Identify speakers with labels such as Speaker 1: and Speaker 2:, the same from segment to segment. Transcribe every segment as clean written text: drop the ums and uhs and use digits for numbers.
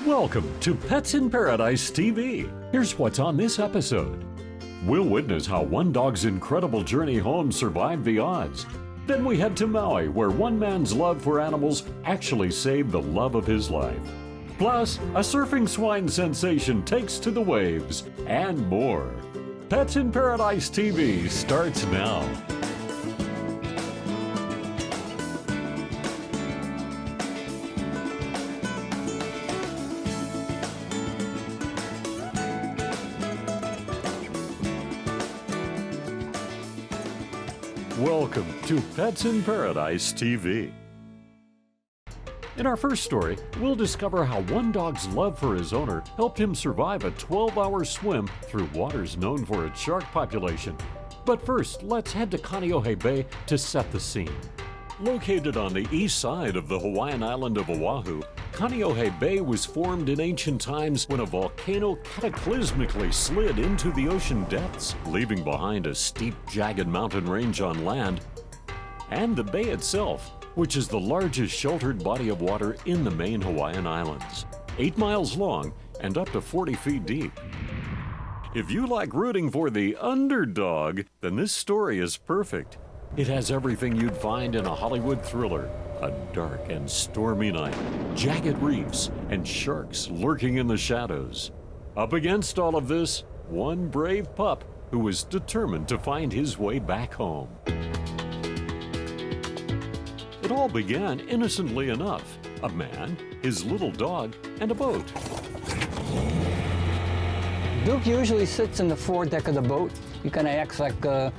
Speaker 1: Welcome to Pets in Paradise TV. Here's what's on this episode. We'll witness how one dog's incredible journey home survived the odds. Then we head to Maui, where one man's love for animals actually saved the love of his life. Plus, a surfing swine sensation takes to the waves, and more. Pets in Paradise TV starts now. Welcome to Pets in Paradise TV. In our first story, we'll discover how one dog's love for his owner helped him survive a 12-hour swim through waters known for its shark population. But first, let's head to Kaneohe Bay to set the scene. Located on the east side of the Hawaiian island of Oahu, Kaneohe Bay was formed in ancient times when a volcano cataclysmically slid into the ocean depths, leaving behind a steep, jagged mountain range on land, and the bay itself, which is the largest sheltered body of water in the main Hawaiian Islands, 8 miles long and up to 40 feet deep. If you like rooting for the underdog, then this story is perfect. It has everything you'd find in a Hollywood thriller: a dark and stormy night, jagged reefs, and sharks lurking in the shadows. Up against all of this, one brave pup who was determined to find his way back home. It all began innocently enough: a man, his little dog, and a boat.
Speaker 2: Duke usually sits in the foredeck of the boat. He kind of acts like a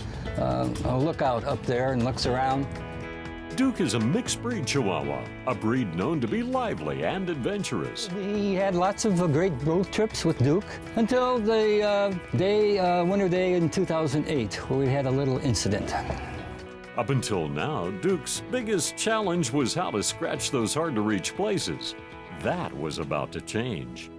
Speaker 2: lookout up there and looks around.
Speaker 1: Duke is a mixed-breed Chihuahua, a breed known to be lively and adventurous.
Speaker 2: We had lots of great road trips with Duke until the winter day in 2008, where we had a little incident.
Speaker 1: Up until now, Duke's biggest challenge was how to scratch those hard-to-reach places. That was about to change.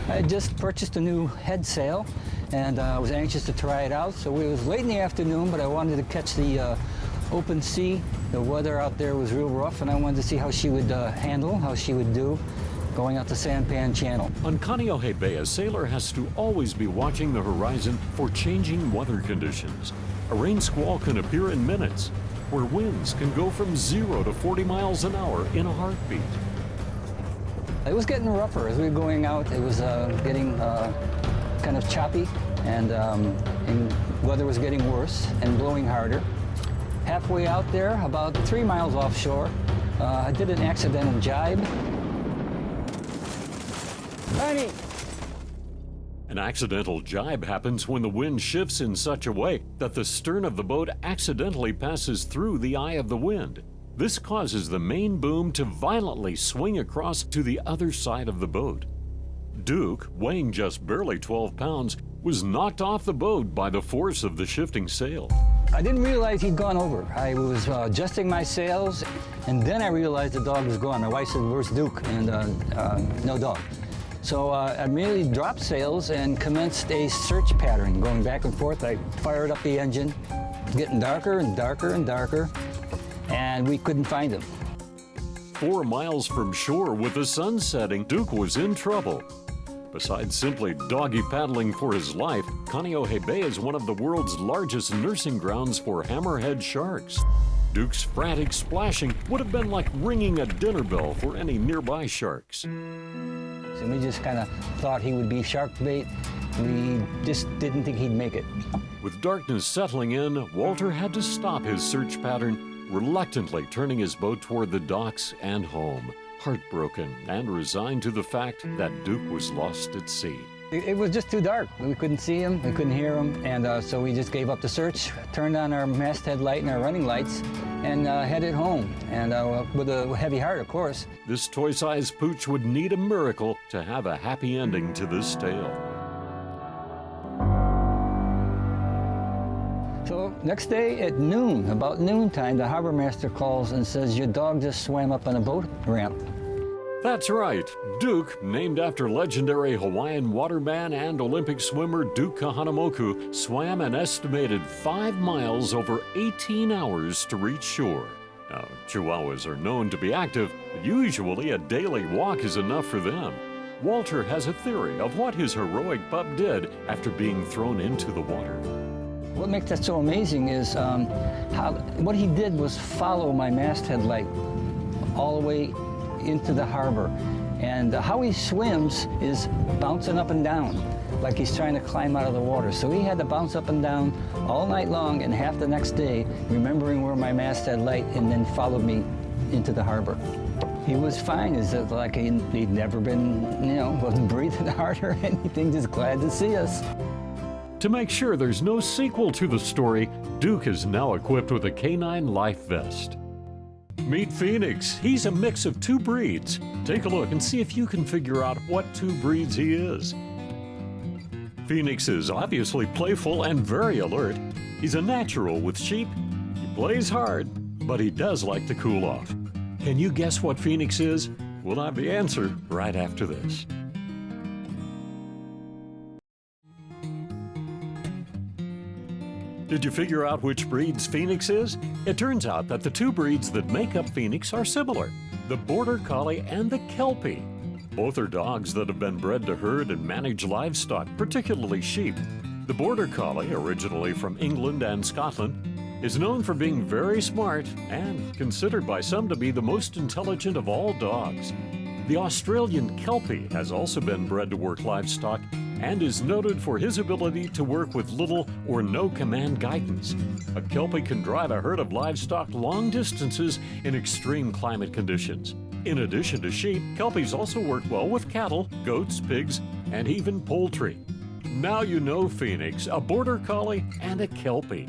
Speaker 2: I had just purchased a new head sail, and I was anxious to try it out. So it was late in the afternoon, but I wanted to catch the open sea. The weather out there was real rough, and I wanted to see how she would handle, how she would do going out the Sampan Channel.
Speaker 1: On Kaneohe Bay, a sailor has to always be watching the horizon for changing weather conditions. A rain squall can appear in minutes, where winds can go from 0 to 40 miles an hour in a heartbeat.
Speaker 2: It was getting rougher as we were going out. It was getting kind of choppy, and weather was getting worse and blowing harder. Halfway out there, about 3 miles offshore, I did an accidental jibe. Honey!
Speaker 1: An accidental jibe happens when the wind shifts in such a way that the stern of the boat accidentally passes through the eye of the wind. This causes the main boom to violently swing across to the other side of the boat. Duke, weighing just barely 12 pounds, was knocked off the boat by the force of the shifting sail.
Speaker 2: I didn't realize he'd gone over. I was adjusting my sails, and then I realized the dog was gone. My wife said, "Where's Duke?" And no dog. So I immediately dropped sails and commenced a search pattern, going back and forth. I fired up the engine, getting darker and darker and darker, and we couldn't find him.
Speaker 1: 4 miles from shore with the sun setting, Duke was in trouble. Besides simply doggy paddling for his life, Kaneohe Bay is one of the world's largest nursing grounds for hammerhead sharks. Duke's frantic splashing would have been like ringing a dinner bell for any nearby sharks.
Speaker 2: And we just kind of thought he would be shark bait. We just didn't think he'd make it.
Speaker 1: With darkness settling in, Walter had to stop his search pattern, reluctantly turning his boat toward the docks and home, heartbroken and resigned to the fact that Duke was lost at sea.
Speaker 2: It was just too dark. We couldn't see him, we couldn't hear him, and so we just gave up the search, turned on our masthead light and our running lights, and headed home, and with a heavy heart, of course.
Speaker 1: This toy-sized pooch would need a miracle to have a happy ending to this tale.
Speaker 2: So next day at noon, about noontime, the harbor master calls and says, "Your dog just swam up on a boat ramp."
Speaker 1: That's right. Duke, named after legendary Hawaiian waterman and Olympic swimmer Duke Kahanamoku, swam an estimated 5 miles over 18 hours to reach shore. Now, Chihuahuas are known to be active, but usually a daily walk is enough for them. Walter has a theory of what his heroic pup did after being thrown into the water.
Speaker 2: What makes that so amazing is what he did was follow my masthead light all the way into the harbor. And how he swims is bouncing up and down, like he's trying to climb out of the water. So he had to bounce up and down all night long and half the next day, remembering where my masthead light, and then followed me into the harbor. He was fine. It's just like he'd never been, wasn't breathing hard or anything, just glad to see us.
Speaker 1: To make sure there's no sequel to the story, Duke is now equipped with a canine life vest. Meet Phoenix. He's a mix of 2 breeds. Take a look and see if you can figure out what 2 breeds he is. Phoenix is obviously playful and very alert. He's a natural with sheep. He plays hard, but he does like to cool off. Can you guess what Phoenix is? We'll have the answer right after this. Did you figure out which breeds Phoenix is? It turns out that the 2 breeds that make up Phoenix are similar, the Border Collie and the Kelpie. Both are dogs that have been bred to herd and manage livestock, particularly sheep. The Border Collie, originally from England and Scotland, is known for being very smart and considered by some to be the most intelligent of all dogs. The Australian Kelpie has also been bred to work livestock and is noted for his ability to work with little or no command guidance. A Kelpie can drive a herd of livestock long distances in extreme climate conditions. In addition to sheep, Kelpies also work well with cattle, goats, pigs, and even poultry. Now you know Phoenix, a Border Collie, and a Kelpie.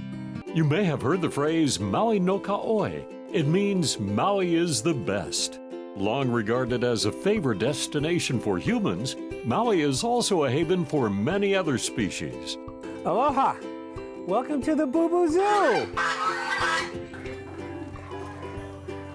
Speaker 1: You may have heard the phrase Maui no Ka'oi. It means Maui is the best. Long regarded as a favorite destination for humans, Maui is also a haven for many other species.
Speaker 3: Aloha! Welcome to the Boo Boo Zoo!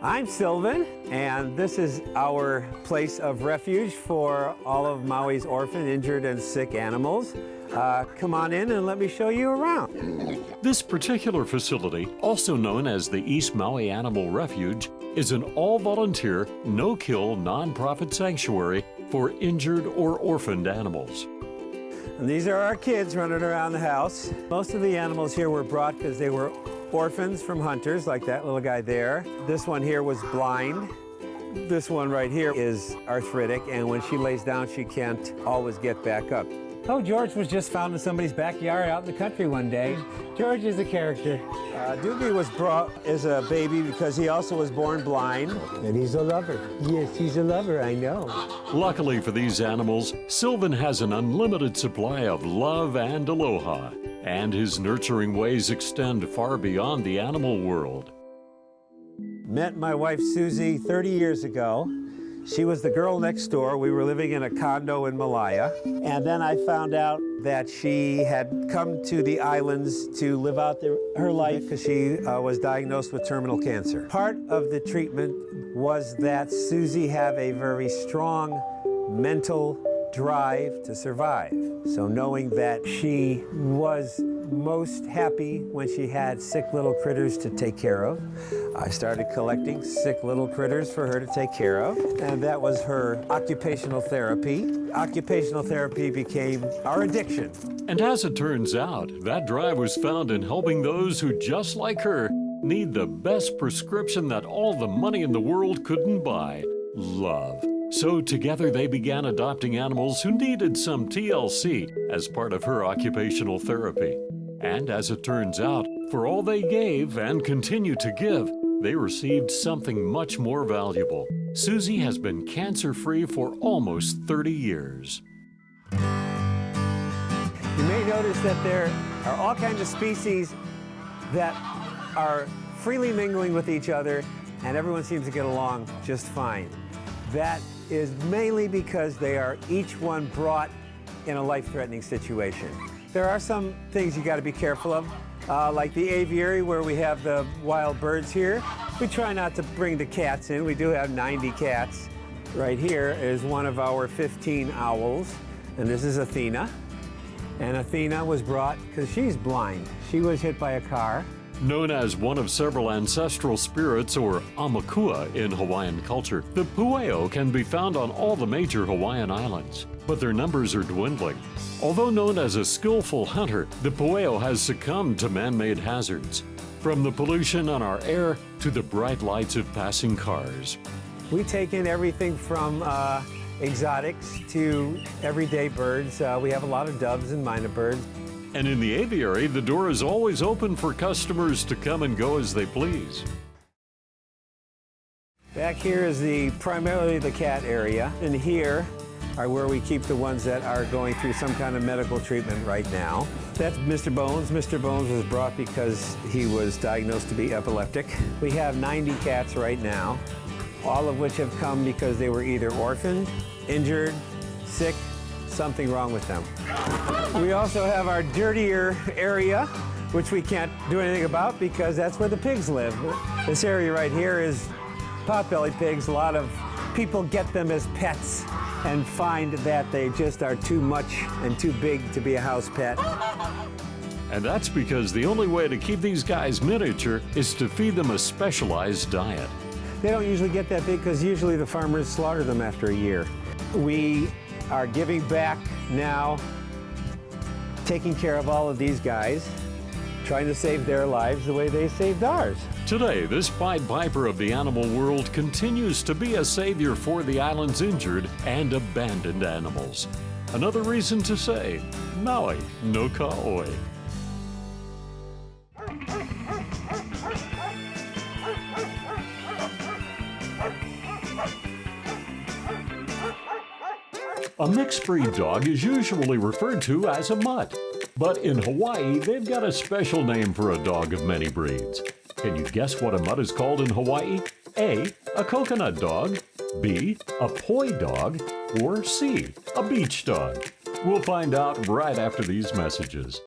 Speaker 3: I'm Sylvan, and this is our place of refuge for all of Maui's orphaned, injured, and sick animals. Come on in and let me show you around.
Speaker 1: This particular facility, also known as the East Maui Animal Refuge, is an all-volunteer, no-kill, non-profit sanctuary for injured or orphaned animals.
Speaker 3: And these are our kids running around the house. Most of the animals here were brought because they were orphans from hunters, like that little guy there. This one here was blind. This one right here is arthritic, and when she lays down, she can't always get back up. Oh, George was just found in somebody's backyard out in the country one day. George is a character. Doogie was brought as a baby because he also was born blind. And he's a lover. Yes, he's a lover, I know.
Speaker 1: Luckily for these animals, Sylvan has an unlimited supply of love and aloha, and his nurturing ways extend far beyond the animal world.
Speaker 3: Met my wife Susie 30 years ago. She was the girl next door. We were living in a condo in Malaya. And then I found out that she had come to the islands to live out her life because she was diagnosed with terminal cancer. Part of the treatment was that Susie have a very strong mental drive to survive. So knowing that she was most happy when she had sick little critters to take care of, I started collecting sick little critters for her to take care of, and that was her occupational therapy. Occupational therapy became our addiction.
Speaker 1: And as it turns out, that drive was found in helping those who, just like her, need the best prescription that all the money in the world couldn't buy: love. So together they began adopting animals who needed some TLC as part of her occupational therapy. And as it turns out, for all they gave and continue to give, they received something much more valuable. Susie has been cancer-free for almost 30 years.
Speaker 3: You may notice that there are all kinds of species that are freely mingling with each other, and everyone seems to get along just fine. That is mainly because they are each one brought in a life-threatening situation. There are some things you got to be careful of, like the aviary where we have the wild birds here. We try not to bring the cats in. We do have 90 cats. right here is one of our 15 owls, and this is Athena. And Athena was brought because she's blind. She was hit by a car.
Speaker 1: Known as one of several ancestral spirits, or Aumakua in Hawaiian culture, the pueo can be found on all the major Hawaiian islands, but their numbers are dwindling. Although known as a skillful hunter, the pueo has succumbed to man-made hazards, from the pollution on our air to the bright lights of passing cars.
Speaker 3: We take in everything from exotics to everyday birds. We have a lot of doves and mynah birds.
Speaker 1: And in the aviary, the door is always open for customers to come and go as they please.
Speaker 3: Back here is primarily the cat area, and here are where we keep the ones that are going through some kind of medical treatment right now. That's Mr. Bones. Mr. Bones was brought because he was diagnosed to be epileptic. We have 90 cats right now, all of which have come because they were either orphaned, injured, sick, something wrong with them. We also have our dirtier area, which we can't do anything about because that's where the pigs live. This area right here is potbelly pigs. A lot of people get them as pets and find that they just are too much and too big to be a house pet.
Speaker 1: And that's because the only way to keep these guys miniature is to feed them a specialized diet.
Speaker 3: They don't usually get that big because usually the farmers slaughter them after a year. We are giving back now, taking care of all of these guys, trying to save their lives the way they saved ours.
Speaker 1: Today, this Pied Piper of the animal world continues to be a savior for the island's injured and abandoned animals. Another reason to say, Maui no Kaoi. A mixed breed dog is usually referred to as a mutt, but in Hawaii, they've got a special name for a dog of many breeds. Can you guess what a mutt is called in Hawaii? A coconut dog, B, a poi dog, or C, a beach dog? We'll find out right after these messages.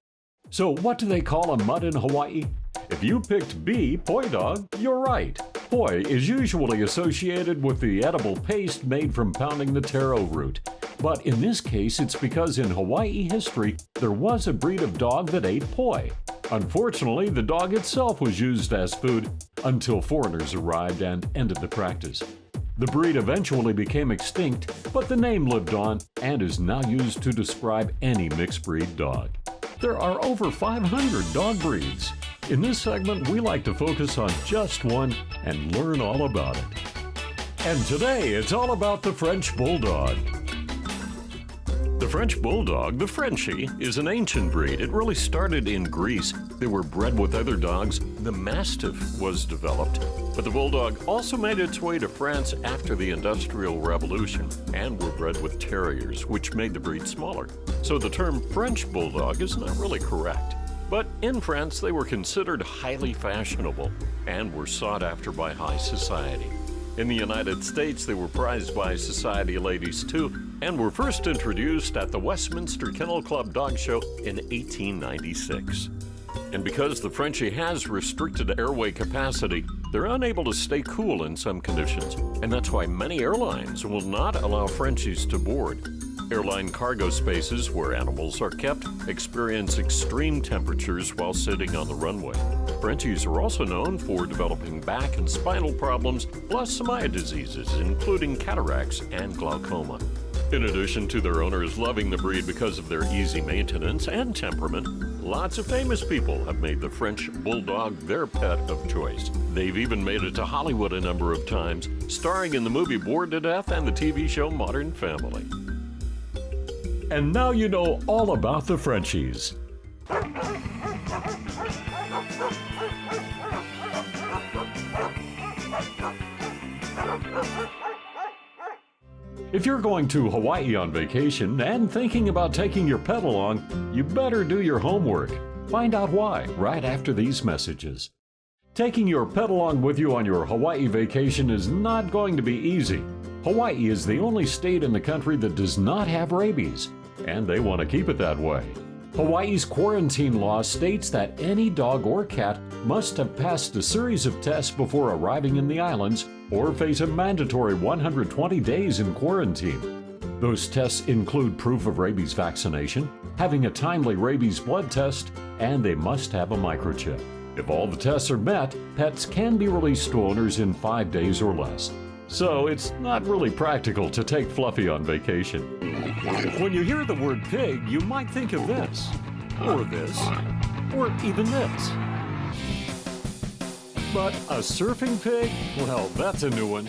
Speaker 1: So what do they call a mutt in Hawaii? If you picked B, poi dog, you're right. Poi is usually associated with the edible paste made from pounding the taro root. But in this case, it's because in Hawaii history, there was a breed of dog that ate poi. Unfortunately, the dog itself was used as food until foreigners arrived and ended the practice. The breed eventually became extinct, but the name lived on and is now used to describe any mixed breed dog. There are over 500 dog breeds. In this segment, we like to focus on just one and learn all about it. And today, it's all about the French Bulldog. The French Bulldog, the Frenchie, is an ancient breed. It really started in Greece. They were bred with other dogs. The Mastiff was developed. But the Bulldog also made its way to France after the Industrial Revolution and were bred with terriers, which made the breed smaller. So the term French Bulldog is not really correct. But in France, they were considered highly fashionable and were sought after by high society. In the United States, they were prized by society ladies too, and were first introduced at the Westminster Kennel Club Dog Show in 1896. And because the Frenchie has restricted airway capacity, they're unable to stay cool in some conditions, and that's why many airlines will not allow Frenchies to board. Airline cargo spaces where animals are kept experience extreme temperatures while sitting on the runway. Frenchies are also known for developing back and spinal problems, plus some eye diseases, including cataracts and glaucoma. In addition to their owners loving the breed because of their easy maintenance and temperament, lots of famous people have made the French Bulldog their pet of choice. They've even made it to Hollywood a number of times, starring in the movie Bored to Death and the TV show Modern Family. And now you know all about the Frenchies. If you're going to Hawaii on vacation and thinking about taking your pet along, you better do your homework. Find out why right after these messages. Taking your pet along with you on your Hawaii vacation is not going to be easy. Hawaii is the only state in the country that does not have rabies, and they want to keep it that way. Hawaii's quarantine law states that any dog or cat must have passed a series of tests before arriving in the islands or face a mandatory 120 days in quarantine. Those tests include proof of rabies vaccination, having a timely rabies blood test, and they must have a microchip. If all the tests are met, pets can be released to owners in 5 days or less. So it's not really practical to take Fluffy on vacation. When you hear the word pig, you might think of this, or even this. But a surfing pig? Well, that's a new one.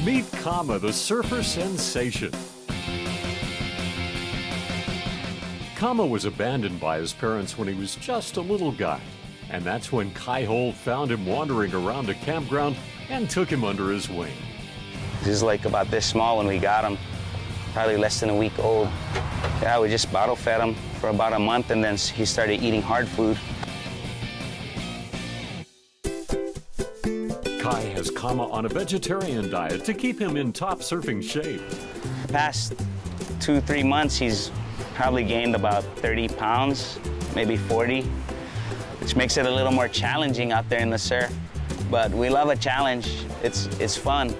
Speaker 1: Meet Kama, the surfer sensation. Kama was abandoned by his parents when he was just a little guy. And that's when Kai-Hole found him wandering around a campground and took him under his wing.
Speaker 4: He was like about this small when we got him, probably less than a week old. Yeah, we just bottle fed him for about a month, and then he started eating hard food.
Speaker 1: Kai has Kama on a vegetarian diet to keep him in top surfing shape.
Speaker 4: The past 2-3 months, he's probably gained about 30 pounds, maybe 40, which makes it a little more challenging out there in the surf. But we love a challenge. It's fun.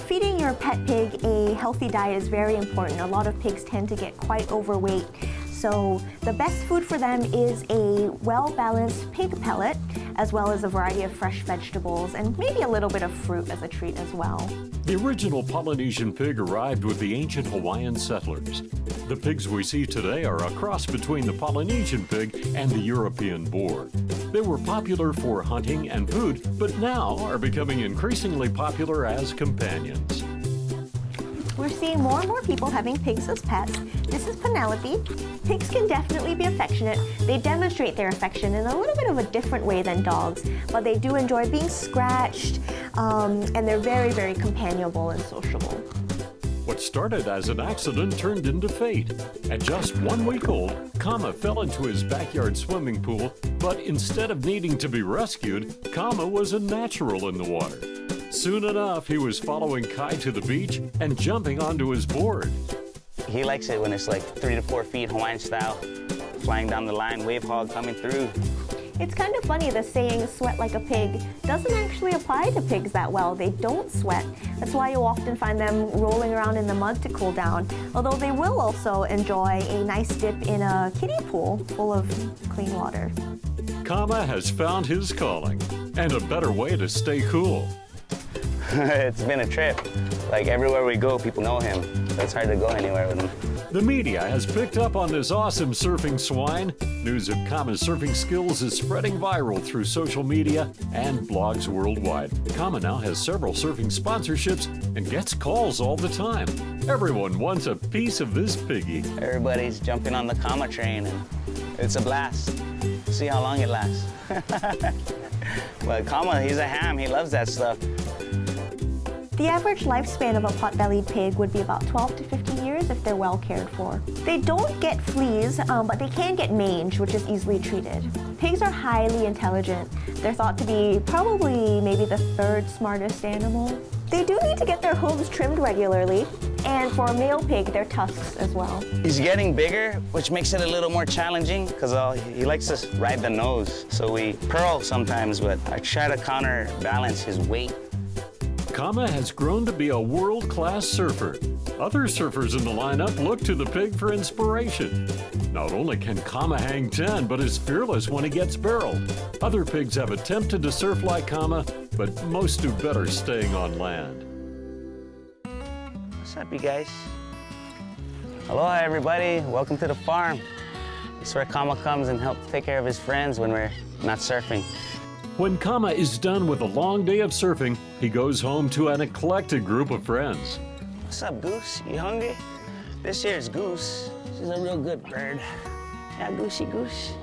Speaker 5: Feeding your pet pig a healthy diet is very important. A lot of pigs tend to get quite overweight. So the best food for them is a well-balanced pig pellet, as well as a variety of fresh vegetables and maybe a little bit of fruit as a treat as well.
Speaker 1: The original Polynesian pig arrived with the ancient Hawaiian settlers. The pigs we see today are a cross between the Polynesian pig and the European boar. They were popular for hunting and food, but now are becoming increasingly popular as companions.
Speaker 5: We're seeing more and more people having pigs as pets. This is Penelope. Pigs can definitely be affectionate. They demonstrate their affection in a little bit of a different way than dogs, but they do enjoy being scratched, and they're very, very companionable and sociable.
Speaker 1: What started as an accident turned into fate. At just 1 week old, Kama fell into his backyard swimming pool, but instead of needing to be rescued, Kama was a natural in the water. Soon enough, he was following Kai to the beach and jumping onto his board.
Speaker 4: He likes it when it's like 3 to 4 feet Hawaiian style, flying down the line, wave hog coming through.
Speaker 5: It's kind of funny, the saying sweat like a pig doesn't actually apply to pigs that well. They don't sweat. That's why you often find them rolling around in the mud to cool down, although they will also enjoy a nice dip in a kiddie pool full of clean water.
Speaker 1: Kama has found his calling and a better way to stay cool.
Speaker 4: It's been a trip. Like everywhere we go, people know him. So it's hard to go anywhere with him.
Speaker 1: The media has picked up on this awesome surfing swine. News of Kama's surfing skills is spreading viral through social media and blogs worldwide. Kama now has several surfing sponsorships and gets calls all the time. Everyone wants a piece of this piggy.
Speaker 4: Everybody's jumping on the Kama train, and it's a blast. See how long it lasts. But Kama, he's a ham. He loves that stuff.
Speaker 5: The average lifespan of a pot-bellied pig would be about 12 to 15 years if they're well cared for. They don't get fleas, but they can get mange, which is easily treated. Pigs are highly intelligent. They're thought to be probably maybe the 3rd smartest animal. They do need to get their hooves trimmed regularly, and for a male pig, their tusks as well.
Speaker 4: He's getting bigger, which makes it a little more challenging because he likes to ride the nose. So we pearl sometimes, but I try to counterbalance his weight.
Speaker 1: Kama has grown to be a world-class surfer. Other surfers in the lineup look to the pig for inspiration. Not only can Kama hang 10, but is fearless when he gets barreled. Other pigs have attempted to surf like Kama, but most do better staying on land.
Speaker 4: What's up, you guys? Aloha, everybody. Welcome to the farm. This is where Kama comes and helps take care of his friends when we're not surfing.
Speaker 1: When Kama is done with a long day of surfing, he goes home to an eclectic group of friends.
Speaker 4: What's up, Goose? You hungry? This here's Goose. She's a real good bird. Yeah, Goosey Goose.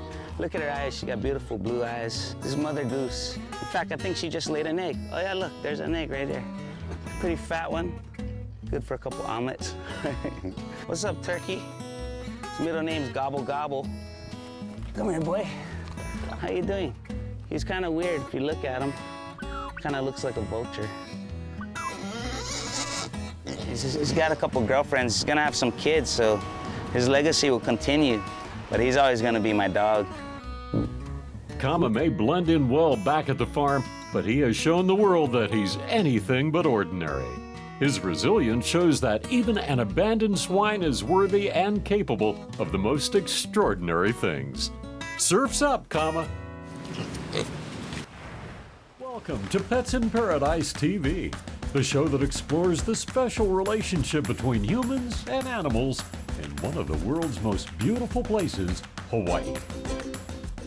Speaker 4: Look at her eyes. She got beautiful blue eyes. This is Mother Goose. In fact, I think she just laid an egg. Oh yeah, look, there's an egg right there. Pretty fat one. Good for a couple omelets. What's up, Turkey? His middle name's Gobble Gobble. Come here, boy. How you doing? He's kind of weird if you look at him. Kind of looks like a vulture. He's got a couple girlfriends. He's gonna have some kids, so his legacy will continue. But he's always gonna be my dog.
Speaker 1: Kama may blend in well back at the farm, but he has shown the world that he's anything but ordinary. His resilience shows that even an abandoned swine is worthy and capable of the most extraordinary things. Surf's up, Kama! Welcome to Pets in Paradise TV, the show that explores the special relationship between humans and animals in one of the world's most beautiful places, Hawaii.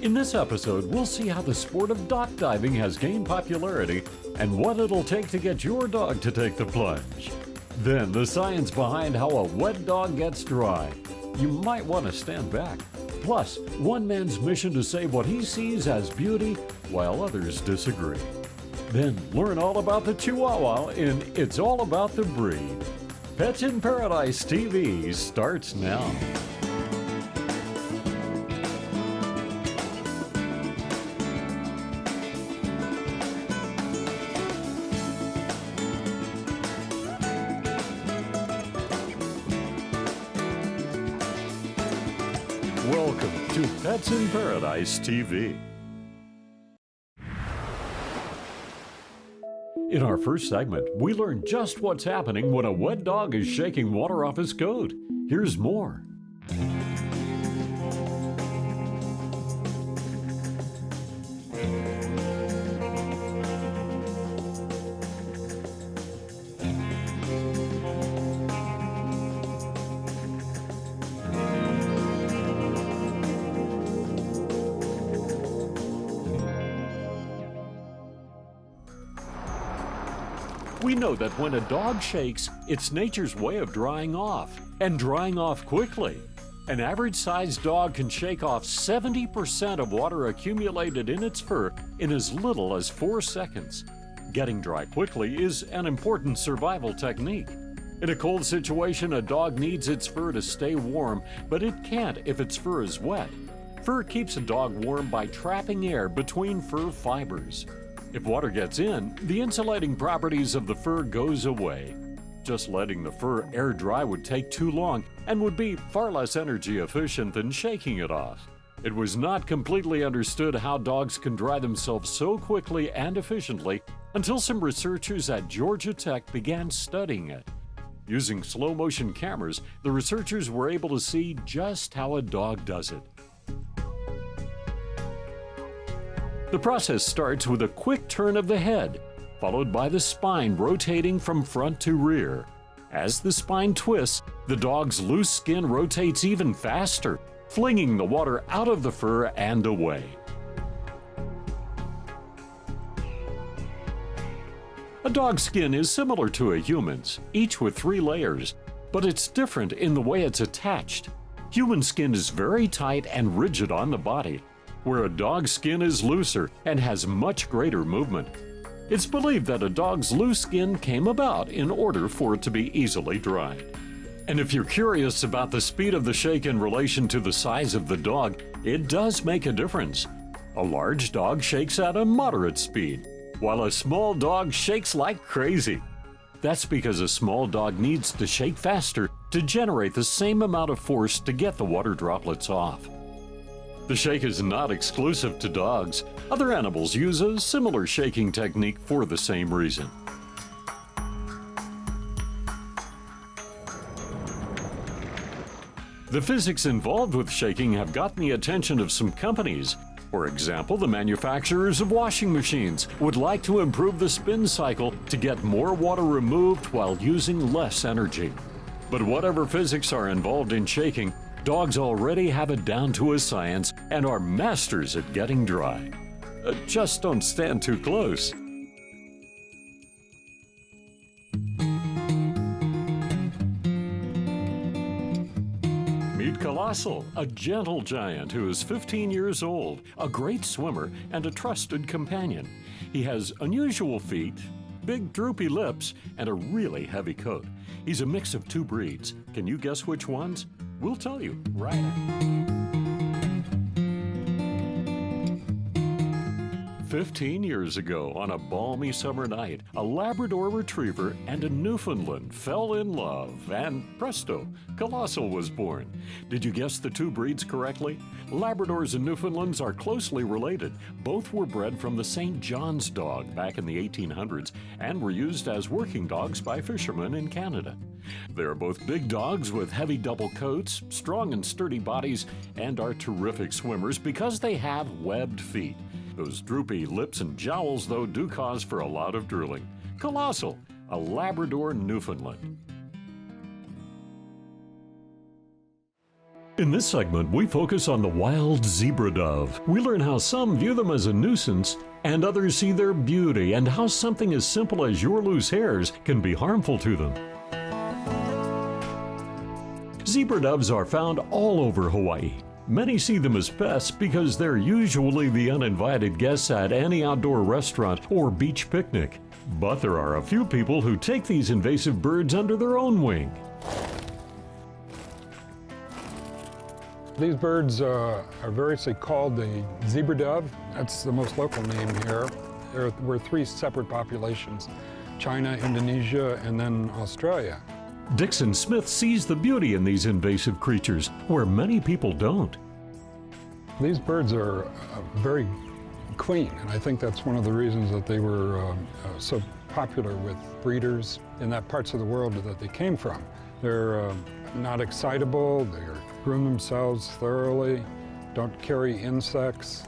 Speaker 1: In this episode, we'll see how the sport of dock diving has gained popularity and what it'll take to get your dog to take the plunge. Then, the science behind how a wet dog gets dry. You might want to stand back. Plus, one man's mission to save what he sees as beauty while others disagree. Then, learn all about the Chihuahua in It's All About the Breed. Pets in Paradise TV starts now. Welcome to Pets in Paradise TV. In our first segment, we learn just what's happening when a wet dog is shaking water off his coat. Here's more. We know that when a dog shakes, it's nature's way of drying off, and drying off quickly. An average-sized dog can shake off 70% of water accumulated in its fur in as little as 4 seconds. Getting dry quickly is an important survival technique. In a cold situation, a dog needs its fur to stay warm, but it can't if its fur is wet. Fur keeps a dog warm by trapping air between fur fibers. If water gets in, the insulating properties of the fur goes away. Just letting the fur air dry would take too long and would be far less energy efficient than shaking it off. It was not completely understood how dogs can dry themselves so quickly and efficiently until some researchers at Georgia Tech began studying it. Using slow-motion cameras, the researchers were able to see just how a dog does it. The process starts with a quick turn of the head, followed by the spine rotating from front to rear. As the spine twists, the dog's loose skin rotates even faster, flinging the water out of the fur and away. A dog's skin is similar to a human's, each with 3 layers, but it's different in the way it's attached. Human skin is very tight and rigid on the body, where a dog's skin is looser and has much greater movement. It's believed that a dog's loose skin came about in order for it to be easily dried. And if you're curious about the speed of the shake in relation to the size of the dog, it does make a difference. A large dog shakes at a moderate speed, while a small dog shakes like crazy. That's because a small dog needs to shake faster to generate the same amount of force to get the water droplets off. The shake is not exclusive to dogs. Other animals use a similar shaking technique for the same reason. The physics involved with shaking have gotten the attention of some companies. For example, the manufacturers of washing machines would like to improve the spin cycle to get more water removed while using less energy. But whatever physics are involved in shaking, dogs already have it down to a science and are masters at getting dry. Just don't stand too close. Meet Colossal, a gentle giant who is 15 years old, a great swimmer, and a trusted companion. He has unusual feet, big droopy lips, and a really heavy coat. He's a mix of 2 breeds. Can you guess which ones? We'll tell you right after. 15 years ago, on a balmy summer night, a Labrador Retriever and a Newfoundland fell in love, and presto, Colossal was born. Did you guess the two breeds correctly? Labradors and Newfoundlands are closely related. Both were bred from the St. John's dog back in the 1800s and were used as working dogs by fishermen in Canada. They're both big dogs with heavy double coats, strong and sturdy bodies, and are terrific swimmers because they have webbed feet. Those droopy lips and jowls, though, do cause for a lot of drooling. Colossal, a Labrador Newfoundland. In this segment, we focus on the wild zebra dove. We learn how some view them as a nuisance and others see their beauty, and how something as simple as your loose hairs can be harmful to them. Zebra doves are found all over Hawaii. Many see them as pests because they're usually the uninvited guests at any outdoor restaurant or beach picnic. But there are a few people who take these invasive birds under their own wing.
Speaker 6: These birds are variously called the zebra dove. That's the most local name here. There were three separate populations: China, Indonesia, and then Australia.
Speaker 1: Dixon Smith sees the beauty in these invasive creatures where many people don't.
Speaker 6: These birds are very clean, and I think that's one of the reasons that they were so popular with breeders in that parts of the world that they came from. They're not excitable, they groom themselves thoroughly, don't carry insects.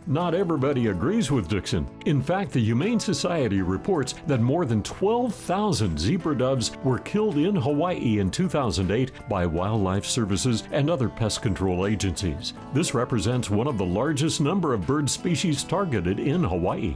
Speaker 1: Not everybody agrees with Dixon. In fact, the Humane Society reports that more than 12,000 zebra doves were killed in Hawaii in 2008 by wildlife services and other pest control agencies. This represents one of the largest number of bird species targeted in Hawaii.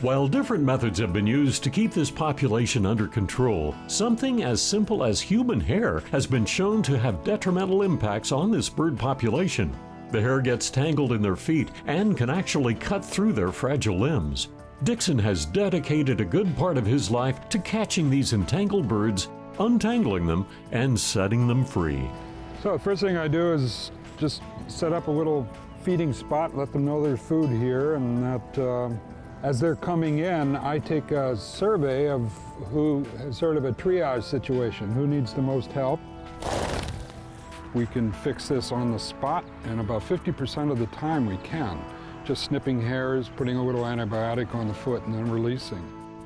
Speaker 1: While different methods have been used to keep this population under control, something as simple as human hair has been shown to have detrimental impacts on this bird population. The hair gets tangled in their feet and can actually cut through their fragile limbs. Dixon has dedicated a good part of his life to catching these entangled birds, untangling them, and setting them free.
Speaker 6: So the first thing I do is just set up a little feeding spot, let them know there's food here, and that as they're coming in, I take a survey of who, sort of a triage situation, who needs the most help. We can fix this on the spot, and about 50% of the time we can. Just snipping hairs, putting a little antibiotic on the foot, and then releasing.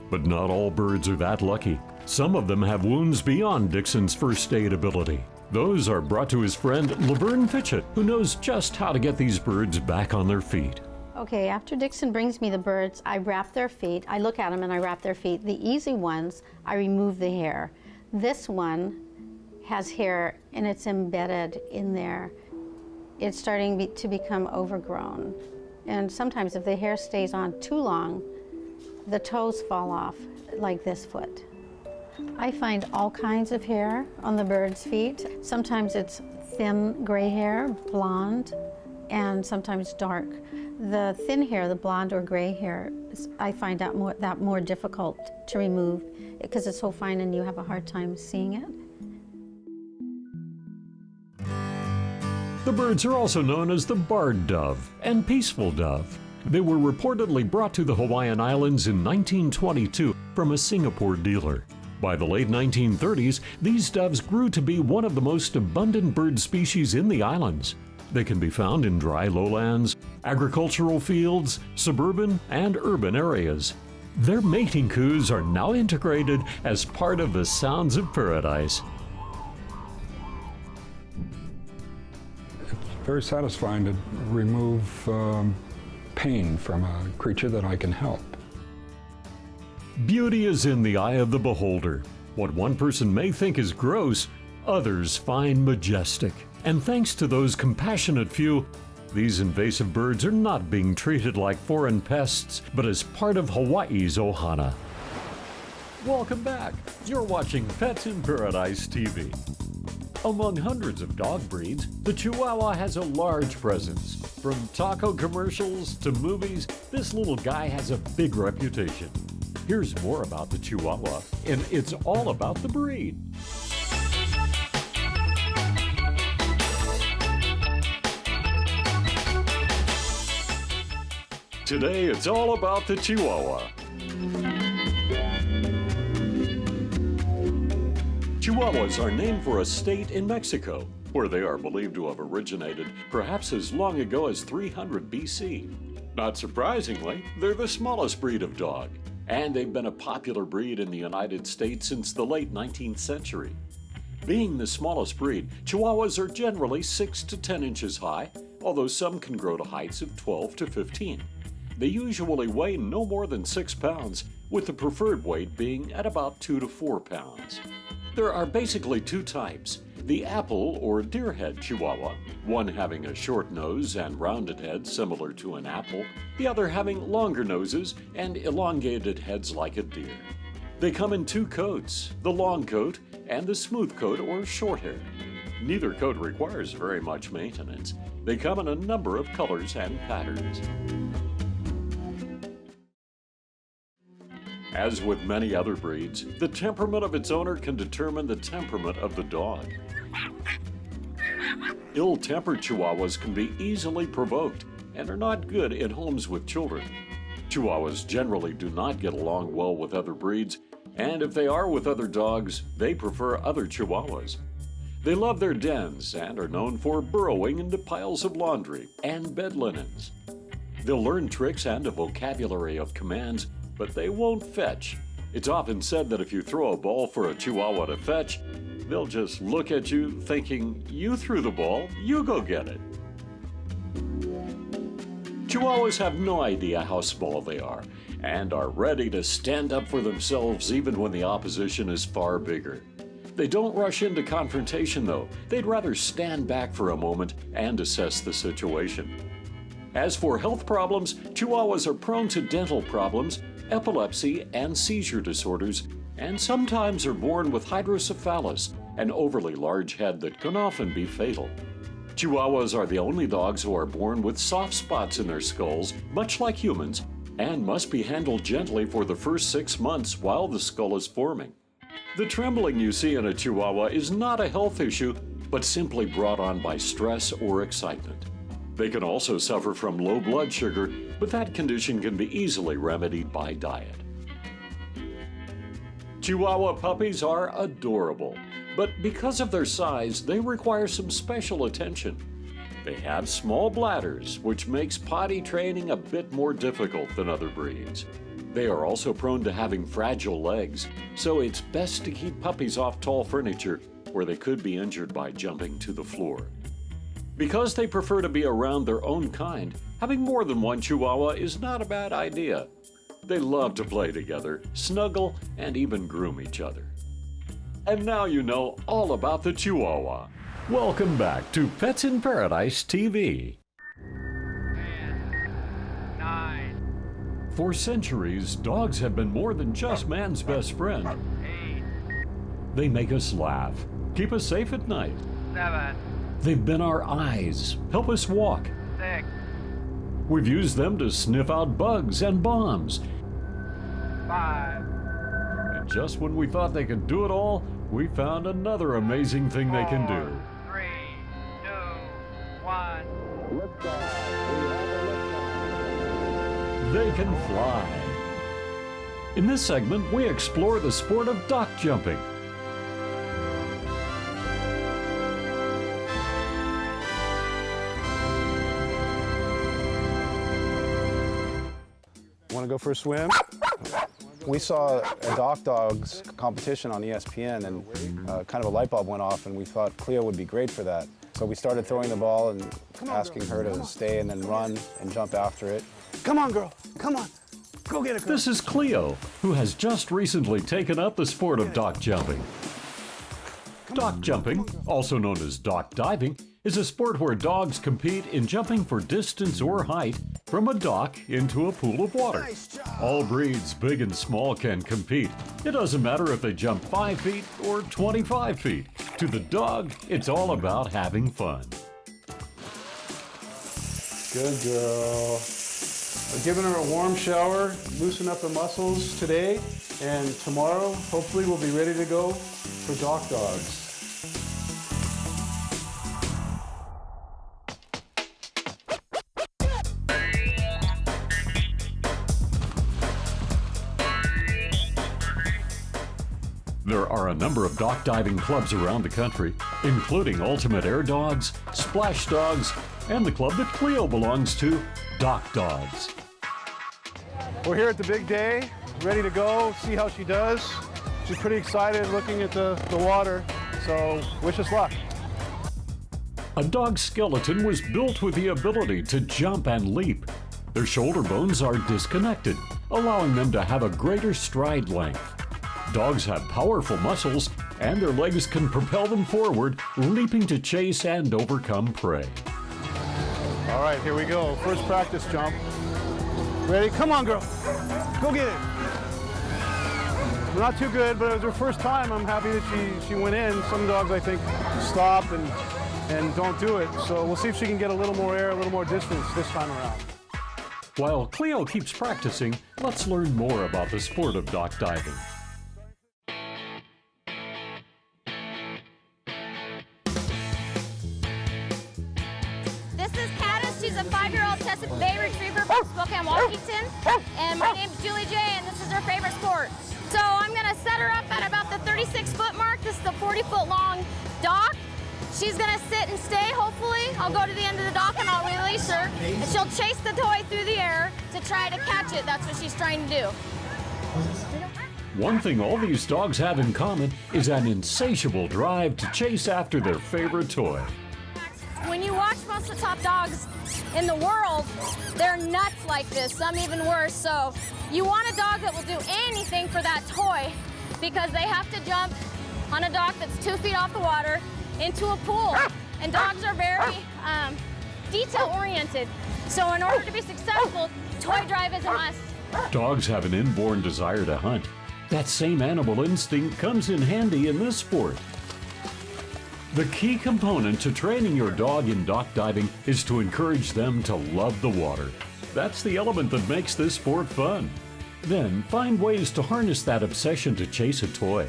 Speaker 1: But not all birds are that lucky. Some of them have wounds beyond Dixon's first aid ability. Those are brought to his friend Laverne Fitchett, who knows just how to get these birds back on their feet.
Speaker 7: Okay, after Dixon brings me the birds, I wrap their feet. I look at them and I wrap their feet. The easy ones, I remove the hair. This one has hair and it's embedded in there. It's starting to become overgrown. And sometimes if the hair stays on too long, the toes fall off, like this foot. I find all kinds of hair on the bird's feet. Sometimes it's thin gray hair, blonde, and sometimes dark. The thin hair, the blonde or gray hair, I find that more difficult to remove because it's so fine and you have a hard time seeing it.
Speaker 1: The birds are also known as the barred dove and peaceful dove. They were reportedly brought to the Hawaiian Islands in 1922 from a Singapore dealer. By the late 1930s, these doves grew to be one of the most abundant bird species in the islands. They can be found in dry lowlands, agricultural fields, suburban and urban areas. Their mating coos are now integrated as part of the Sounds of Paradise.
Speaker 6: Very satisfying to remove pain from a creature that I can help.
Speaker 1: Beauty is in the eye of the beholder. What one person may think is gross, others find majestic. And thanks to those compassionate few, these invasive birds are not being treated like foreign pests, but as part of Hawaii's ohana. Welcome back. You're watching Pets in Paradise TV. Among hundreds of dog breeds, the Chihuahua has a large presence. From taco commercials to movies, this little guy has a big reputation. Here's more about the Chihuahua, and it's all about the breed. Today, it's all about the Chihuahua. Chihuahuas are named for a state in Mexico, where they are believed to have originated perhaps as long ago as 300 BC. Not surprisingly, they're the smallest breed of dog, and they've been a popular breed in the United States since the late 19th century. Being the smallest breed, Chihuahuas are generally 6 to 10 inches high, although some can grow to heights of 12 to 15. They usually weigh no more than 6 pounds, with the preferred weight being at about 2 to 4 pounds. There are basically two types: the apple or deer-head Chihuahua, one having a short nose and rounded head similar to an apple, the other having longer noses and elongated heads like a deer. They come in two coats, the long coat and the smooth coat or short hair. Neither coat requires very much maintenance. They come in a number of colors and patterns. As with many other breeds, the temperament of its owner can determine the temperament of the dog. Ill-tempered Chihuahuas can be easily provoked and are not good in homes with children. Chihuahuas generally do not get along well with other breeds, and if they are with other dogs, they prefer other Chihuahuas. They love their dens and are known for burrowing into piles of laundry and bed linens. They'll learn tricks and a vocabulary of commands, but they won't fetch. It's often said that if you throw a ball for a Chihuahua to fetch, they'll just look at you thinking, "You threw the ball, you go get it." Chihuahuas have no idea how small they are and are ready to stand up for themselves even when the opposition is far bigger. They don't rush into confrontation though. They'd rather stand back for a moment and assess the situation. As for health problems, Chihuahuas are prone to dental problems, epilepsy, and seizure disorders, and sometimes are born with hydrocephalus, an overly large head that can often be fatal. Chihuahuas are the only dogs who are born with soft spots in their skulls, much like humans, and must be handled gently for the first 6 months while the skull is forming. The trembling you see in a Chihuahua is not a health issue, but simply brought on by stress or excitement. They can also suffer from low blood sugar, but that condition can be easily remedied by diet. Chihuahua puppies are adorable, but because of their size, they require some special attention. They have small bladders, which makes potty training a bit more difficult than other breeds. They are also prone to having fragile legs, so it's best to keep puppies off tall furniture where they could be injured by jumping to the floor. Because they prefer to be around their own kind, having more than one Chihuahua is not a bad idea. They love to play together, snuggle, and even groom each other. And now you know all about the Chihuahua. Welcome back to Pets in Paradise TV.
Speaker 8: 10, 9,
Speaker 1: For centuries, dogs have been more than just man's best friend.
Speaker 8: 8,
Speaker 1: They make us laugh, keep us safe at night.
Speaker 8: 7,
Speaker 1: They've been our eyes, help us walk.
Speaker 8: 6,
Speaker 1: We've used them to sniff out bugs and bombs.
Speaker 8: 5,
Speaker 1: And just when we thought they could do it all, we found another amazing thing they can do.
Speaker 8: 3, 2, 1.
Speaker 1: They can fly. In this segment, we explore the sport of dock jumping.
Speaker 9: Want to go for a swim? We saw a dock dogs competition on ESPN, and kind of a light bulb went off, and we thought Cleo would be great for that. So we started throwing the ball and asking her to stay and then run and jump after it. Come on, girl, come on, go get it, girl.
Speaker 1: This is Cleo, who has just recently taken up the sport of dock jumping. Dock jumping, also known as dock diving, is a sport where dogs compete in jumping for distance or height from a dock into a pool of water. All breeds, big and small, can compete. It doesn't matter if they jump 5 feet or 25 feet. To the dog, it's all about having fun.
Speaker 9: Good girl. We're giving her a warm shower, loosen up the muscles today, and tomorrow, hopefully, we'll be ready to go for dock dogs.
Speaker 1: There are a number of dock diving clubs around the country, including Ultimate Air Dogs, Splash Dogs, and the club that Cleo belongs to, Dock Dogs.
Speaker 10: We're here at the big day, ready to go, see how she does. She's pretty excited looking at the water, so wish us luck.
Speaker 1: A dog's skeleton was built with the ability to jump and leap. Their shoulder bones are disconnected, allowing them to have a greater stride length. Dogs have powerful muscles, and their legs can propel them forward, leaping to chase and overcome prey.
Speaker 10: All right, here we go. First practice jump. Ready? Come on, girl. Go get it. We're not too good, but it was her first time. I'm happy that she went in. Some dogs, I think, stop and don't do it. So we'll see if she can get a little more air, a little more distance this time around.
Speaker 1: While Cleo keeps practicing, let's learn more about the sport of dock diving.
Speaker 11: She's a 5-year-old Chesapeake Bay Retriever from Spokane, Washington. And my name's Julie J, and this is her favorite sport. So I'm gonna set her up at about the 36-foot mark. This is a 40-foot long dock. She's gonna sit and stay, hopefully. I'll go to the end of the dock and I'll release her. And she'll chase the toy through the air to try to catch it. That's what she's trying to do.
Speaker 1: One thing all these dogs have in common is an insatiable drive to chase after their favorite toy.
Speaker 11: When you watch most of the top dogs in the world, they're nuts like this, some even worse. So you want a dog that will do anything for that toy because they have to jump on a dock that's 2 feet off the water into a pool. And dogs are very detail-oriented. So in order to be successful, toy drive is a must.
Speaker 1: Dogs have an inborn desire to hunt. That same animal instinct comes in handy in this sport. The key component to training your dog in dock diving is to encourage them to love the water. That's the element that makes this sport fun. Then find ways to harness that obsession to chase a toy,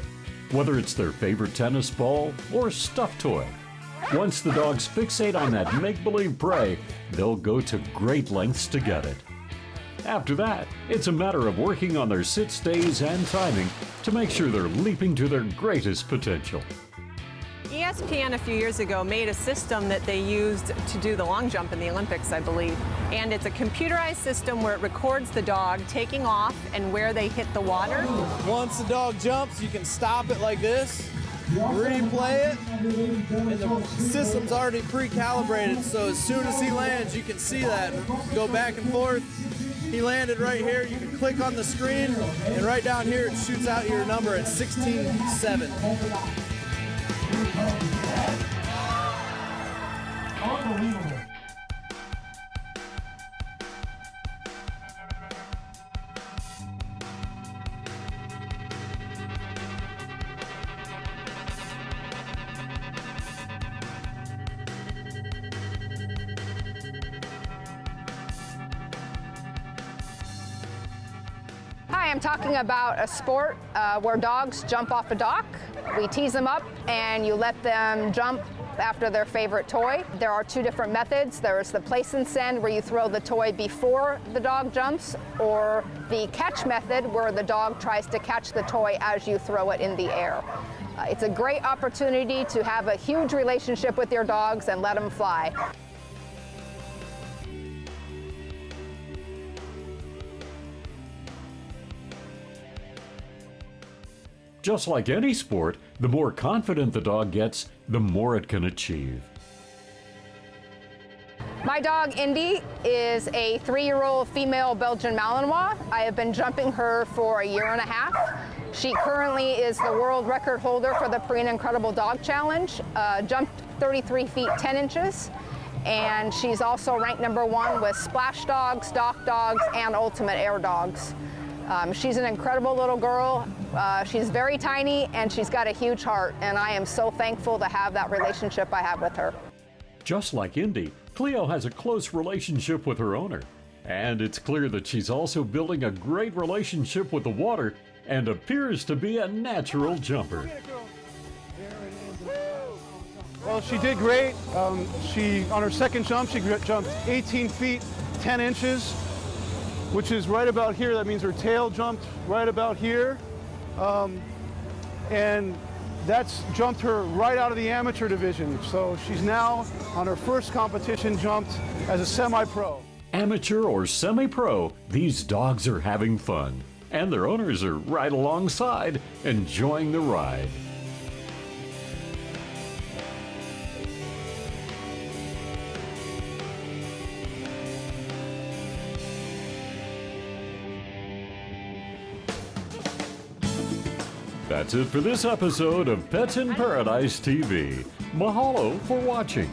Speaker 1: whether it's their favorite tennis ball or stuffed toy. Once the dogs fixate on that make-believe prey, they'll go to great lengths to get it. After that, it's a matter of working on their sit stays and timing to make sure they're leaping to their greatest potential.
Speaker 12: ESPN a few years ago made a system that they used to do the long jump in the Olympics, I believe. And it's a computerized system where it records the dog taking off and where they hit the water.
Speaker 13: Once the dog jumps, you can stop it like this, replay it, and the system's already pre-calibrated, so as soon as he lands, you can see that. Go back and forth. He landed right here. You can click on the screen, and right down here, it shoots out your number at 16.7.
Speaker 10: Unbelievable.
Speaker 14: Hi, I'm talking about a sport where dogs jump off a dock. We tease them up and you let them jump after their favorite toy. There are 2 different methods. There is the place and send where you throw the toy before the dog jumps, or the catch method where the dog tries to catch the toy as you throw it in the air. It's a great opportunity to have a huge relationship with your dogs and let them fly.
Speaker 1: Just like any sport, the more confident the dog gets, the more it can achieve.
Speaker 14: My dog, Indy, is a 3-year-old female Belgian Malinois. I have been jumping her for 1.5 years. She currently is the world record holder for the Purina Incredible Dog Challenge, jumped 33 feet 10 inches. And she's also ranked #1 with Splash Dogs, Dock Dogs, and Ultimate Air Dogs. She's an incredible little girl. She's very tiny and she's got a huge heart, and I am so thankful to have that relationship I have with her.
Speaker 1: Just like Indy, Cleo has a close relationship with her owner. And it's clear that she's also building a great relationship with the water and appears to be a natural jumper.
Speaker 10: Well, she did great. On her second jump, she jumped 18 feet 10 inches, which is right about here. That means her tail jumped right about here. and that's jumped her right out of the amateur division. So she's now on her first competition jumped as a semi-pro.
Speaker 1: Amateur or semi-pro, these dogs are having fun, and their owners are right alongside, enjoying the ride. That's it for this episode of Pets in Paradise TV. Mahalo for watching.